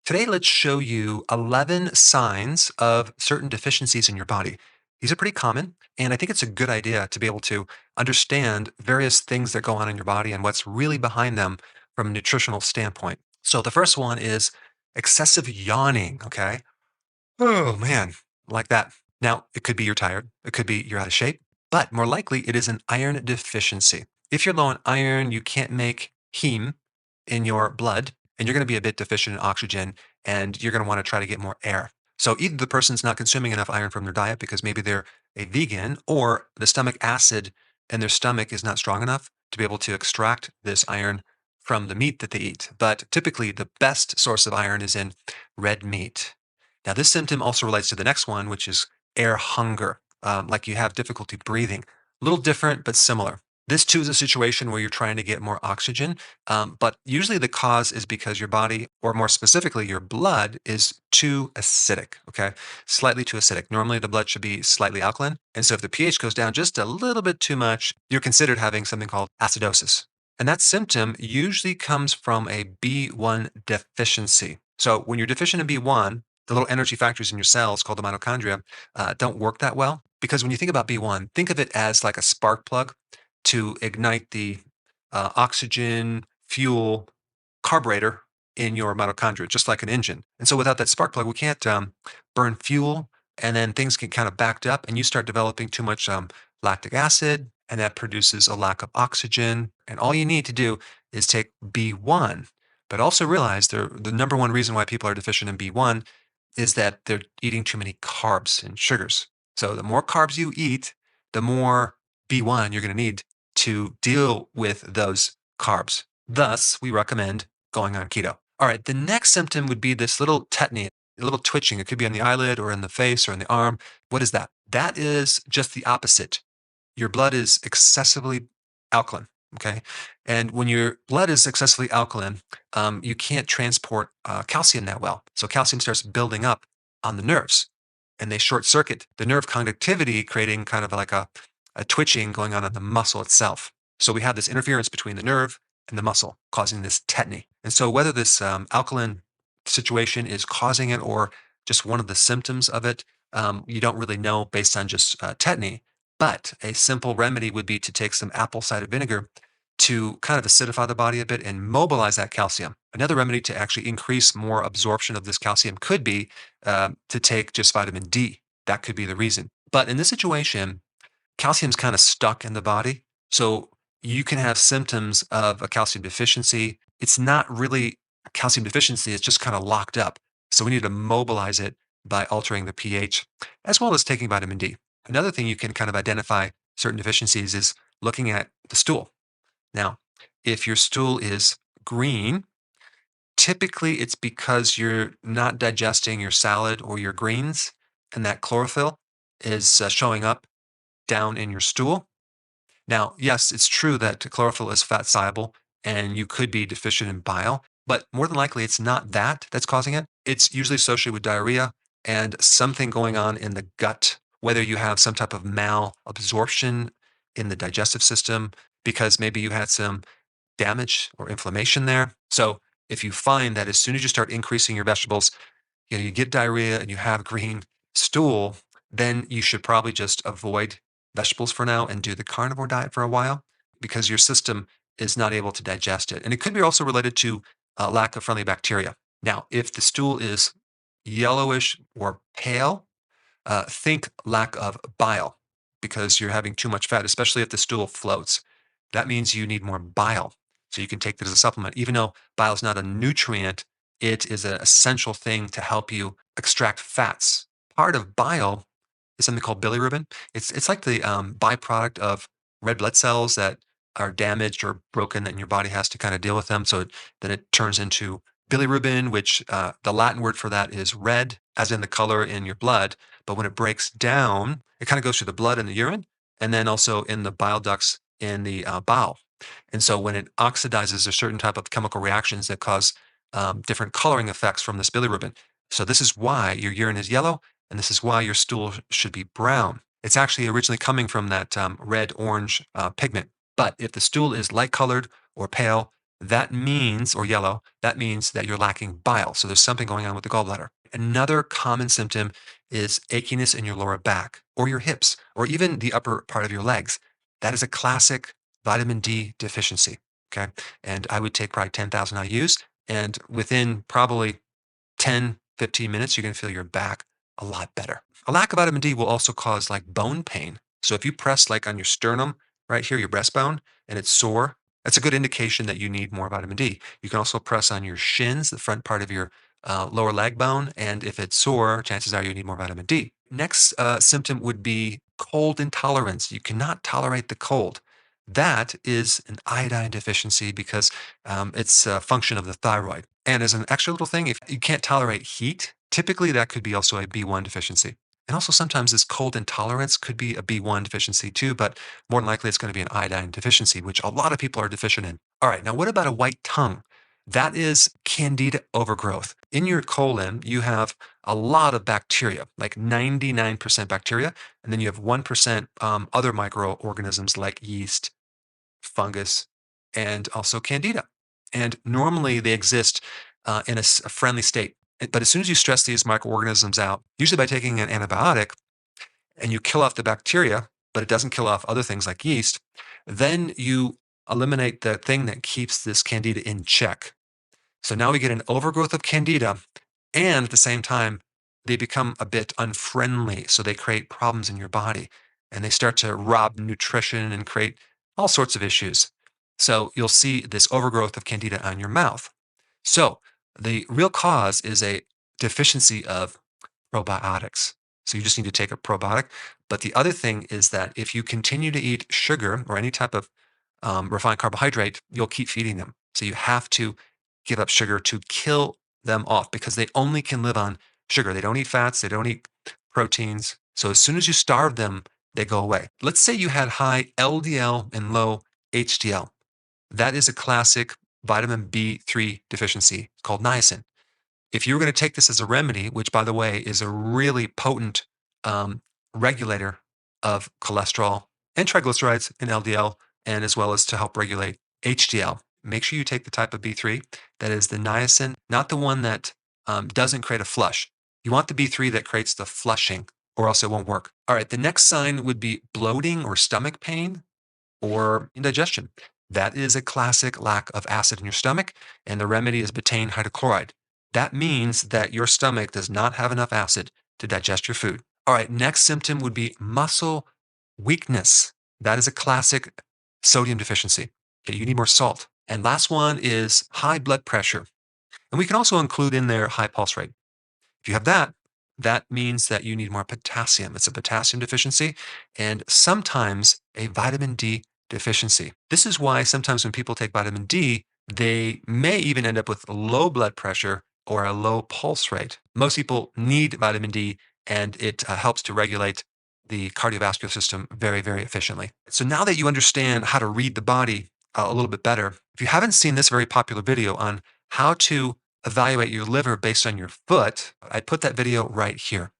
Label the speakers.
Speaker 1: Today, let's show you 11 signs of certain deficiencies in your body. These are pretty common, and I think it's a good idea to be able to understand various things that go on in your body and what's really behind them from a nutritional standpoint. So, the first one is excessive yawning. Okay. Oh, man, like that. Now, it could be you're tired, it could be you're out of shape, but more likely it is an iron deficiency. If you're low on iron, you can't make heme in your blood, and you're going to be a bit deficient in oxygen, and you're going to want to try to get more air. So, either the person's not consuming enough iron from their diet because maybe they're a vegan, or the stomach acid in their stomach is not strong enough to be able to extract this iron from the meat that they eat. But typically, the best source of iron is in red meat. Now, this symptom also relates to the next one, which is air hunger, like you have difficulty breathing. A little different, but similar. This too is a situation where you're trying to get more oxygen, but usually the cause is because your body, or more specifically, your blood is too acidic, okay? Slightly too acidic. Normally, the blood should be slightly alkaline. And so if the pH goes down just a little bit too much, you're considered having something called acidosis. And that symptom usually comes from a B1 deficiency. So when you're deficient in B1, the little energy factories in your cells called the mitochondria don't work that well. Because when you think about B1, think of it as like a spark plug to ignite the oxygen, fuel, carburetor in your mitochondria, just like an engine. And so without that spark plug, we can't burn fuel, and then things get kind of backed up, and you start developing too much lactic acid, and that produces a lack of oxygen. And all you need to do is take B1. But also realize the number one reason why people are deficient in B1 is that they're eating too many carbs and sugars. So the more carbs you eat, the more B1 you're going to need to deal with those carbs. Thus, we recommend going on keto. All right, the next symptom would be this little tetany, a little twitching. It could be on the eyelid or in the face or in the arm. What is that? That is just the opposite. Your blood is excessively alkaline. Okay. And when your blood is excessively alkaline, you can't transport calcium that well. So calcium starts building up on the nerves, and they short circuit the nerve conductivity, creating kind of like a twitching going on in the muscle itself. So we have this interference between the nerve and the muscle causing this tetany. And so whether this alkaline situation is causing it or just one of the symptoms of it, you don't really know based on just tetany. But a simple remedy would be to take some apple cider vinegar to kind of acidify the body a bit and mobilize that calcium. Another remedy to actually increase more absorption of this calcium could be to take just vitamin D. That could be the reason. But in this situation, calcium's kind of stuck in the body. So you can have symptoms of a calcium deficiency. It's not really a calcium deficiency, it's just kind of locked up. So we need to mobilize it by altering the pH as well as taking vitamin D. Another thing you can kind of identify certain deficiencies is looking at the stool. Now, if your stool is green, typically it's because you're not digesting your salad or your greens, and that chlorophyll is showing up down in your stool. Now, yes, it's true that chlorophyll is fat soluble and you could be deficient in bile, but more than likely it's not that that's causing it. It's usually associated with diarrhea and something going on in the gut, whether you have some type of malabsorption in the digestive system because maybe you had some damage or inflammation there. So, if you find that as soon as you start increasing your vegetables, you get diarrhea and you have green stool, then you should probably just avoid vegetables for now and do the carnivore diet for a while because your system is not able to digest it. And it could be also related to lack of friendly bacteria. Now, if the stool is yellowish or pale, think lack of bile because you're having too much fat, especially if the stool floats. That means you need more bile. So you can take that as a supplement. Even though bile is not a nutrient, it is an essential thing to help you extract fats. Part of bile is something called bilirubin. It's like the byproduct of red blood cells that are damaged or broken, and your body has to kind of deal with them. So then it turns into bilirubin, which the Latin word for that is red, as in the color in your blood. But when it breaks down, it kind of goes through the blood and the urine, and then also in the bile ducts in the bowel. And so when it oxidizes, there's certain type of chemical reactions that cause different coloring effects from this bilirubin. So this is why your urine is yellow, and this is why your stool should be brown. It's actually originally coming from that red-orange pigment. But if the stool is light colored or pale, that means, or yellow, that means that you're lacking bile. So there's something going on with the gallbladder. Another common symptom is achiness in your lower back or your hips or even the upper part of your legs. That is a classic vitamin D deficiency. Okay. And I would take probably 10,000 IUs, and within probably 10, 15 minutes, you're going to feel your back a lot better. A lack of vitamin D will also cause like bone pain. So if you press like on your sternum right here, your breastbone, and it's sore, that's a good indication that you need more vitamin D. You can also press on your shins, the front part of your lower leg bone, and if it's sore, chances are you need more vitamin D. Next symptom would be cold intolerance. You cannot tolerate the cold. That is an iodine deficiency because it's a function of the thyroid. And as an extra little thing, if you can't tolerate heat, typically that could be also a B1 deficiency. And also sometimes this cold intolerance could be a B1 deficiency too, but more than likely it's going to be an iodine deficiency, which a lot of people are deficient in. All right, now what about a white tongue? That is candida overgrowth. In your colon, you have a lot of bacteria, like 99% bacteria, and then you have 1% other microorganisms like yeast, fungus, and also candida. And normally they exist in a friendly state. But as soon as you stress these microorganisms out, usually by taking an antibiotic, and you kill off the bacteria, but it doesn't kill off other things like yeast, then you eliminate the thing that keeps this candida in check. So now we get an overgrowth of candida, and at the same time, they become a bit unfriendly. So they create problems in your body and they start to rob nutrition and create all sorts of issues. So you'll see this overgrowth of candida on your mouth. So the real cause is a deficiency of probiotics. So you just need to take a probiotic. But the other thing is that if you continue to eat sugar or any type of refined carbohydrate, you'll keep feeding them. So you have to give up sugar to kill them off because they only can live on sugar. They don't eat fats, they don't eat proteins. So as soon as you starve them, they go away. Let's say you had high LDL and low HDL. That is a classic vitamin B3 deficiency. It's called niacin. If you were going to take this as a remedy, which by the way is a really potent um, regulator of cholesterol and triglycerides in LDL, and as well as to help regulate HDL, make sure you take the type of B3 that is the niacin, not the one that doesn't create a flush. You want the B3 that creates the flushing, or else it won't work. All right, the next sign would be bloating or stomach pain or indigestion. That is a classic lack of acid in your stomach, and the remedy is betaine hydrochloride. That means that your stomach does not have enough acid to digest your food. All right, next symptom would be muscle weakness. That is a classic sodium deficiency. Okay, you need more salt. And last one is high blood pressure. And we can also include in there high pulse rate. If you have that, that means that you need more potassium. It's a potassium deficiency and sometimes a vitamin D deficiency. This is why sometimes when people take vitamin D, they may even end up with low blood pressure or a low pulse rate. Most people need vitamin D and it helps to regulate the cardiovascular system very, very efficiently. So now that you understand how to read the body a little bit better, if you haven't seen this very popular video on how to evaluate your liver based on your foot, I put that video right here.